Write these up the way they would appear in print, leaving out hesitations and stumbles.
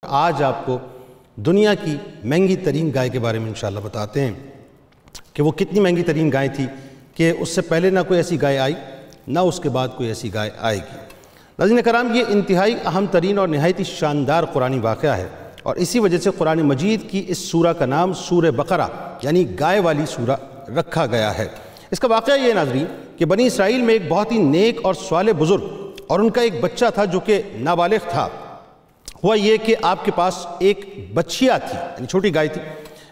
آج آپ کو دنیا کی مہنگی ترین گائے کے بارے میں انشاءاللہ بتاتے ہیں کہ وہ کتنی مہنگی ترین گائے تھی کہ اس سے پہلے نہ کوئی ایسی گائے آئی نہ اس کے بعد کوئی ایسی گائے آئے گی۔ ناظرین کرام، یہ انتہائی اہم ترین اور نہایت شاندار قرآنی واقعہ ہے اور اسی وجہ سے قرآن مجید کی اس سورہ کا نام سورہ بقرہ یعنی گائے والی سورہ رکھا گیا ہے۔ اس کا واقعہ یہ ناظرین کہ بنی اسرائیل میں ایک بہت ہی نیک اور صالح بزرگ اور ان کا ایک بچہ تھا جو کہ نابالغ تھا۔ ہوا یہ کہ آپ کے پاس ایک بچیا تھی، یعنی چھوٹی گائے تھی۔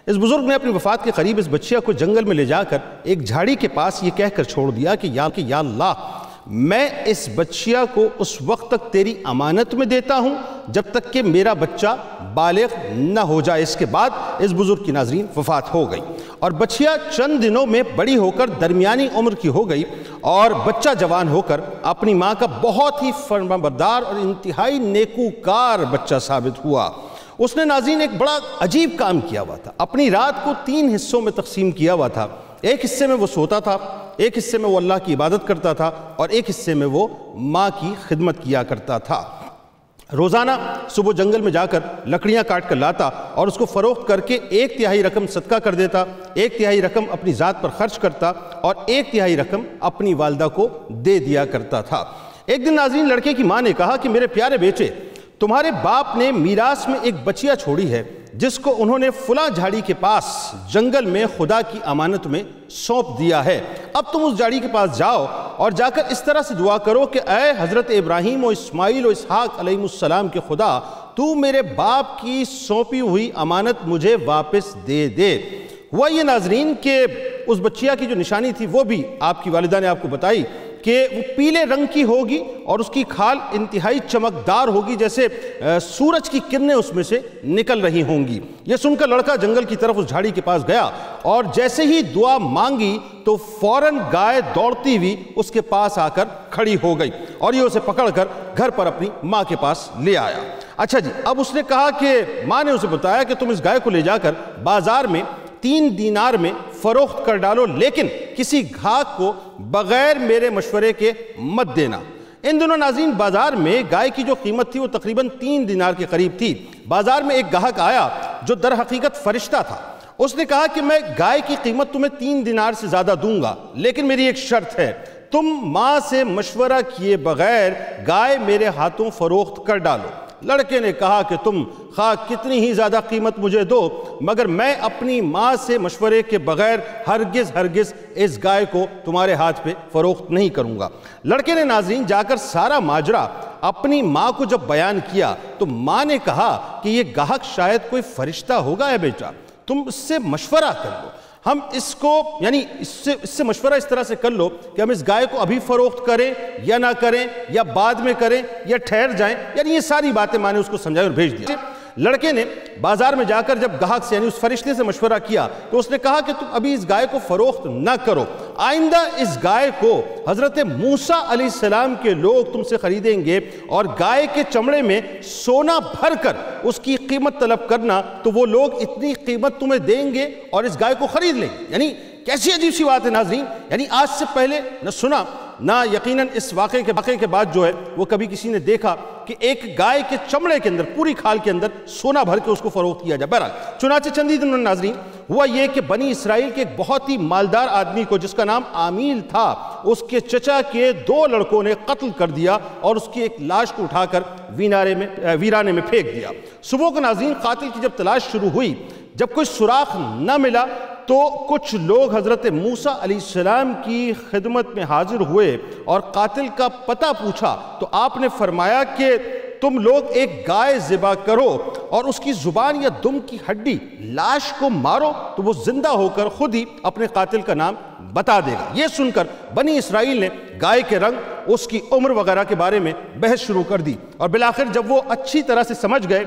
اس بزرگ نے اپنی وفات کے قریب اس بچیا کو جنگل میں لے جا کر ایک جھاڑی کے پاس یہ کہہ کر چھوڑ دیا کہ یا اللہ، میں اس بچیا کو اس وقت تک تیری امانت میں دیتا ہوں جب تک کہ میرا بچہ بالغ نہ ہو جائے۔ اس کے بعد اس بزرگ کی ناظرین وفات ہو گئی اور بچیا چند دنوں میں بڑی ہو کر درمیانی عمر کی ہو گئی اور بچہ جوان ہو کر اپنی ماں کا بہت ہی فرمانبردار اور انتہائی نیکوکار بچہ ثابت ہوا۔ اس نے ناظرین ایک بڑا عجیب کام کیا ہوا تھا، اپنی رات کو 3 حصوں میں تقسیم کیا ہوا تھا۔ ایک حصے میں وہ سوتا تھا، ایک حصے میں وہ اللہ کی عبادت کرتا تھا اور ایک حصے میں وہ ماں کی خدمت کیا کرتا تھا۔ روزانہ صبح جنگل میں جا کر لکڑیاں کاٹ کر لاتا اور اس کو فروخت کر کے 1/3 رقم صدقہ کر دیتا، 1/3 رقم اپنی ذات پر خرچ کرتا اور 1/3 رقم اپنی والدہ کو دے دیا کرتا تھا۔ ایک دن ناظرین لڑکے کی ماں نے کہا کہ میرے پیارے بیٹے، تمہارے باپ نے میراث میں ایک بچیا چھوڑی ہے جس کو انہوں نے فلاں جھاڑی کے پاس جنگل میں خدا کی امانت میں سونپ دیا ہے۔ اب تم اس جھاڑی کے پاس جاؤ اور جا کر اس طرح سے دعا کرو کہ اے حضرت ابراہیم و اسماعیل و اسحاق علیہ السلام کے خدا، تو میرے باپ کی سونپی ہوئی امانت مجھے واپس دے دے۔ ہوا یہ ناظرین کہ اس بچیا کی جو نشانی تھی وہ بھی آپ کی والدہ نے آپ کو بتائی کہ وہ پیلے رنگ کی ہوگی اور اس کی کھال انتہائی چمکدار ہوگی، جیسے سورج کی کرنیں اس میں سے نکل رہی ہوں گی۔ یہ سن کر لڑکا جنگل کی طرف اس جھاڑی کے پاس گیا اور جیسے ہی دعا مانگی تو فوراً گائے دوڑتی ہوئی اس کے پاس آ کر کھڑی ہو گئی اور یہ اسے پکڑ کر گھر پر اپنی ماں کے پاس لے آیا۔ اچھا جی، اب اس نے کہا کہ ماں نے اسے بتایا کہ تم اس گائے کو لے جا کر بازار میں 3 دینار میں فروخت کر ڈالو، لیکن کسی گھاک کو بغیر میرے مشورے کے مت دینا۔ ان دنوں ناظرین بازار میں گائے کی جو قیمت تھی وہ تقریباً 3 دینار کے قریب تھی۔ بازار میں ایک گاہک آیا جو در حقیقت فرشتہ تھا۔ اس نے کہا کہ میں گائے کی قیمت تمہیں 3 دینار سے زیادہ دوں گا، لیکن میری ایک شرط ہے، تم ماں سے مشورہ کیے بغیر گائے میرے ہاتھوں فروخت کر ڈالو۔ لڑکے نے کہا کہ تم خواہ کتنی ہی زیادہ قیمت مجھے دو، مگر میں اپنی ماں سے مشورے کے بغیر ہرگز اس گائے کو تمہارے ہاتھ پہ فروخت نہیں کروں گا۔ لڑکے نے ناظرین جا کر سارا ماجرا اپنی ماں کو جب بیان کیا تو ماں نے کہا کہ یہ گاہک شاید کوئی فرشتہ ہوگا ہے بیٹا، تم اس سے مشورہ کر لو۔ ہم اس کو یعنی اس سے مشورہ اس طرح سے کر لو کہ ہم اس گائے کو ابھی فروخت کریں یا نہ کریں یا بعد میں کریں یا ٹھہر جائیں، یعنی یہ ساری باتیں میں نے اس کو سمجھائی اور بھیج دیا۔ لڑکے نے بازار میں جا کر جب گاہک سے یعنی اس فرشتے سے مشورہ کیا تو اس نے کہا کہ تم ابھی اس گائے کو فروخت نہ کرو، آئندہ اس گائے کو حضرت موسیٰ علیہ السلام کے لوگ تم سے خریدیں گے اور گائے کے چمڑے میں سونا بھر کر اس کی قیمت طلب کرنا تو وہ لوگ اتنی قیمت تمہیں دیں گے اور اس گائے کو خرید لیں گے۔ یعنی کیسی عجیب سی بات ہے ناظرین، یعنی آج سے پہلے نہ سنا نہ یقیناً اس واقعے کے بعد جو ہے وہ کبھی کسی نے دیکھا کہ ایک گائے کے چمڑے کے اندر پوری کھال کے اندر سونا بھر کے اس کو فروخت کیا جائے۔ بہرحال چنانچہ چندی دنوں ناظرین ہوا یہ کہ بنی اسرائیل کے ایک بہت ہی مالدار آدمی کو جس کا نام عامیل تھا، اس کے چچا کے 2 لڑکوں نے قتل کر دیا اور اس کی ایک لاش کو اٹھا کر ویرانے میں پھینک دیا۔ صبح کو ناظرین قاتل کی جب تلاش شروع ہوئی، جب کوئی سراغ نہ ملا تو کچھ لوگ حضرت موسیٰ علیہ السلام کی خدمت میں حاضر ہوئے اور قاتل کا پتہ پوچھا تو آپ نے فرمایا کہ تم لوگ ایک گائے ذبح کرو اور اس کی زبان یا دم کی ہڈی لاش کو مارو تو وہ زندہ ہو کر خود ہی اپنے قاتل کا نام بتا دے گا۔ یہ سن کر بنی اسرائیل نے گائے کے رنگ، اس کی عمر وغیرہ کے بارے میں بحث شروع کر دی اور بالآخر جب وہ اچھی طرح سے سمجھ گئے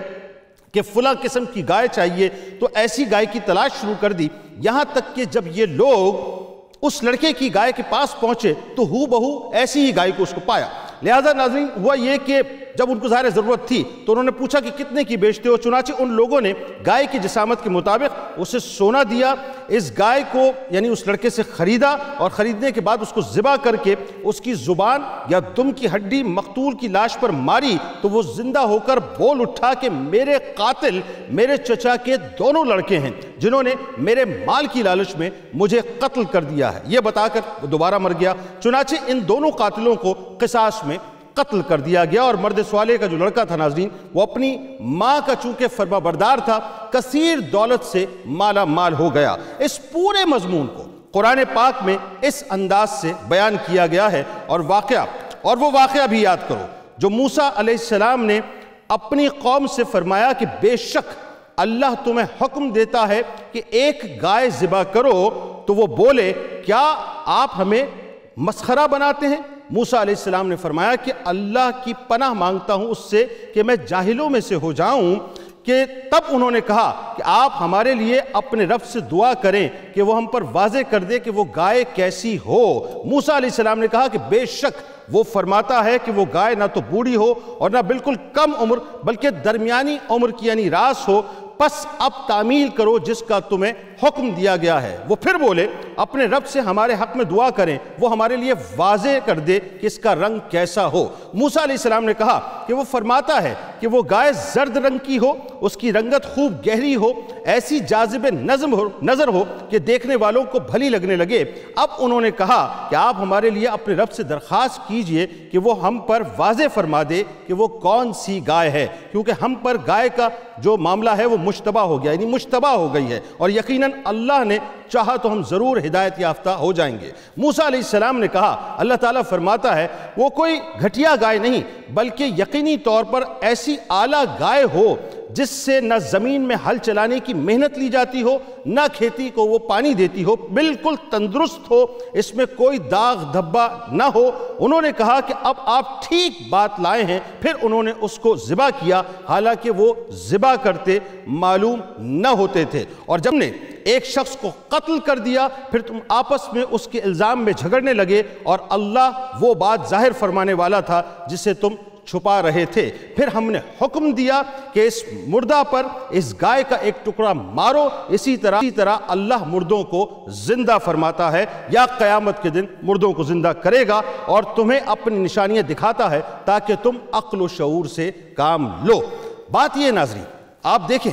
کہ فلاں قسم کی گائے چاہیے تو ایسی گائے کی تلاش شروع کر دی، یہاں تک کہ جب یہ لوگ اس لڑکے کی گائے کے پاس پہنچے تو ہو بہو ایسی ہی گائے کو اس کو پایا۔ لہذا ناظرین ہوا یہ کہ جب ان کو ظاہر ضرورت تھی تو انہوں نے پوچھا کہ کتنے کی بیچتے ہو؟ چنانچہ ان لوگوں نے گائے کی جسامت کے مطابق اسے سونا دیا، اس گائے کو یعنی اس لڑکے سے خریدا، اور خریدنے کے بعد اس کو ذبح کر کے اس کی زبان یا دم کی ہڈی مقتول کی لاش پر ماری تو وہ زندہ ہو کر بول اٹھا کہ میرے قاتل میرے چچا کے دونوں لڑکے ہیں جنہوں نے میرے مال کی لالچ میں مجھے قتل کر دیا ہے۔ یہ بتا کر وہ دوبارہ مر گیا۔ چنانچہ ان دونوں قاتلوں کو قصاص میں قتل کر دیا گیا، اور مرد صالح کا جو لڑکا تھا ناظرین وہ اپنی ماں کا چونکہ فرما بردار تھا کثیر دولت سے مالا مال ہو گیا۔ اس پورے مضمون کو قرآن پاک میں اس انداز سے بیان کیا گیا ہے، اور وہ واقعہ بھی یاد کرو جو موسیٰ علیہ السلام نے اپنی قوم سے فرمایا کہ بے شک اللہ تمہیں حکم دیتا ہے کہ ایک گائے ذبح کرو، تو وہ بولے کیا آپ ہمیں مسخرہ بناتے ہیں؟ موسیٰ علیہ السلام نے فرمایا کہ اللہ کی پناہ مانگتا ہوں اس سے کہ میں جاہلوں میں سے ہو جاؤں، کہ تب انہوں نے کہا کہ آپ ہمارے لیے اپنے رب سے دعا کریں کہ وہ ہم پر واضح کر دے کہ وہ گائے کیسی ہو۔ موسیٰ علیہ السلام نے کہا کہ بے شک وہ فرماتا ہے کہ وہ گائے نہ تو بوڑھی ہو اور نہ بالکل کم عمر بلکہ درمیانی عمر کی یعنی راس ہو، پس اب تعمیل کرو جس کا تمہیں حکم دیا گیا ہے۔ وہ پھر بولے اپنے رب سے ہمارے حق میں دعا کریں وہ ہمارے لیے واضح کر دے کہ اس کا رنگ کیسا ہو۔ موسیٰ علیہ السلام نے کہا کہ وہ فرماتا ہے کہ وہ گائے زرد رنگ کی ہو، اس کی رنگت خوب گہری ہو، ایسی جاذب نظر ہو کہ دیکھنے والوں کو بھلی لگنے لگے۔ اب انہوں نے کہا کہ آپ ہمارے لیے اپنے رب سے درخواست کیجئے کہ وہ ہم پر واضح فرما دے کہ وہ کون سی گائے ہے، کیونکہ ہم پر گائے کا جو معاملہ ہے وہ مشتبہ ہو گیا، یعنی مشتبہ ہو گئی ہے، اور یقیناً اللہ نے چاہا تو ہم ضرور ہدایت یافتہ ہو جائیں گے۔ موسیٰ علیہ السلام نے کہا اللہ تعالیٰ فرماتا ہے وہ کوئی گھٹیا گائے نہیں بلکہ یقینی طور پر ایسی اعلیٰ گائے ہو جس سے نہ زمین میں ہل چلانے کی محنت لی جاتی ہو نہ کھیتی کو وہ پانی دیتی ہو، بالکل تندرست ہو، اس میں کوئی داغ دھبا نہ ہو۔ انہوں نے کہا کہ اب آپ ٹھیک بات لائے ہیں، پھر انہوں نے اس کو ذبح کیا حالانکہ وہ ذبح کرتے معلوم نہ ہوتے تھے، اور جب نے ایک شخص کو قتل کر دیا پھر تم آپس میں اس کے الزام میں جھگڑنے لگے، اور اللہ وہ بات ظاہر فرمانے والا تھا جسے تم چھپا رہے تھے۔ پھر ہم نے حکم دیا کہ اس مردہ پر اس گائے کا ایک ٹکڑا مارو، اسی طرح اللہ مردوں کو زندہ فرماتا ہے یا قیامت کے دن مردوں کو زندہ کرے گا اور تمہیں اپنی نشانیاں دکھاتا ہے تاکہ تم عقل و شعور سے کام لو۔ بات یہ ناظرین آپ دیکھیں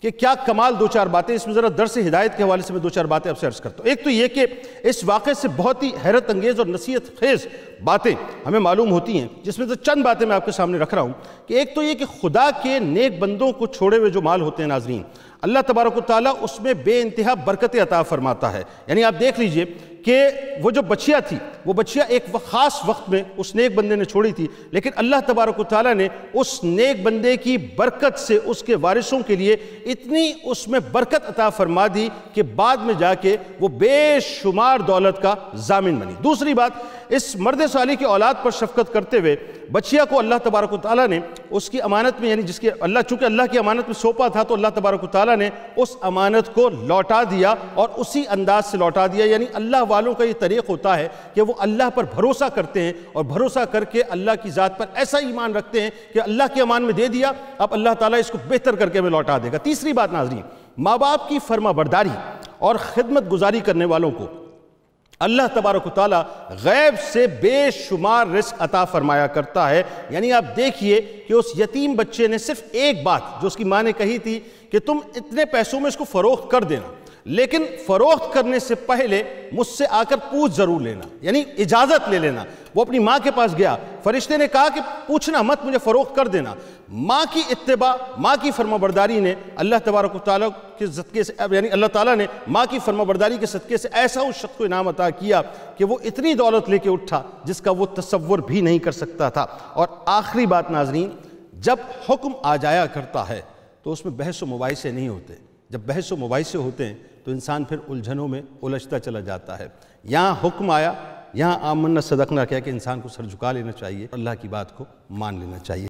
کہ کیا کمال دو چار باتیں، اس میں ذرا درس ہدایت کے حوالے سے میں دو چار باتیں آپ سے عرض کرتا ہوں۔ ایک تو یہ کہ اس واقعے سے بہت ہی حیرت انگیز اور نصیحت خیز باتیں ہمیں معلوم ہوتی ہیں، جس میں سے چند باتیں میں آپ کے سامنے رکھ رہا ہوں کہ ایک تو یہ کہ خدا کے نیک بندوں کو چھوڑے ہوئے جو مال ہوتے ہیں ناظرین، اللہ تبارک و تعالیٰ اس میں بے انتہا برکت عطا فرماتا ہے۔ یعنی آپ دیکھ لیجئے کہ وہ جو بچیا تھی وہ بچیا ایک خاص وقت میں اس نیک بندے نے چھوڑی تھی، لیکن اللہ تبارک و تعالیٰ نے اس نیک بندے کی برکت سے اس کے وارثوں کے لیے اتنی اس میں برکت عطا فرما دی کہ بعد میں جا کے وہ بے شمار دولت کا ضامن بنی۔ دوسری بات، اس مرد صالح کی اولاد پر شفقت کرتے ہوئے بچیا کو اللہ تبارک و تعالیٰ نے اس کی امانت میں، یعنی چونکہ اللہ کی امانت میں سونپا تھا تو اللہ تبارک و تعالیٰ نے اس امانت کو لوٹا دیا اور اسی انداز سے لوٹا دیا۔ یعنی اللہ والوں کا یہ طریق ہوتا ہے کہ وہ اللہ پر بھروسہ کرتے ہیں اور بھروسہ کر کے اللہ کی ذات پر ایسا ایمان رکھتے ہیں کہ اللہ کی امان میں دے دیا، اب اللہ تعالیٰ اس کو بہتر کر کے ہمیں لوٹا دے گا۔ تیسری بات ناظرین، ماں باپ کی فرما برداری اور خدمت گزاری کرنے والوں کو اللہ تبارک و تعالیٰ غیب سے بے شمار رزق عطا فرمایا کرتا ہے۔ یعنی آپ دیکھیے کہ اس یتیم بچے نے صرف ایک بات جو اس کی ماں نے کہی تھی کہ تم اتنے پیسوں میں اس کو فروخت کر دینا، لیکن فروخت کرنے سے پہلے مجھ سے آ کر پوچھ ضرور لینا، یعنی اجازت لے لینا۔ وہ اپنی ماں کے پاس گیا، فرشتے نے کہا کہ پوچھنا مت، مجھے فروخت کر دینا۔ ماں کی اتباع، ماں کی فرما برداری نے اللہ تبارک و تعالیٰ کے صدقے سے، یعنی اللہ تعالیٰ نے ماں کی فرما برداری کے صدقے سے ایسا اس شخص کو انعام عطا کیا کہ وہ اتنی دولت لے کے اٹھا جس کا وہ تصور بھی نہیں کر سکتا تھا۔ اور آخری بات ناظرین، جب حکم آ جایا کرتا ہے تو اس میں بحث و مباحثے نہیں ہوتے۔ جب بحث و مباحثے ہوتے ہیں تو انسان پھر الجھنوں میں الجھتا چلا جاتا ہے۔ یہاں حکم آیا، یہاں آمنا صدقنا کہہ کے انسان کو سر جھکا لینا چاہیے، اللہ کی بات کو مان لینا چاہیے۔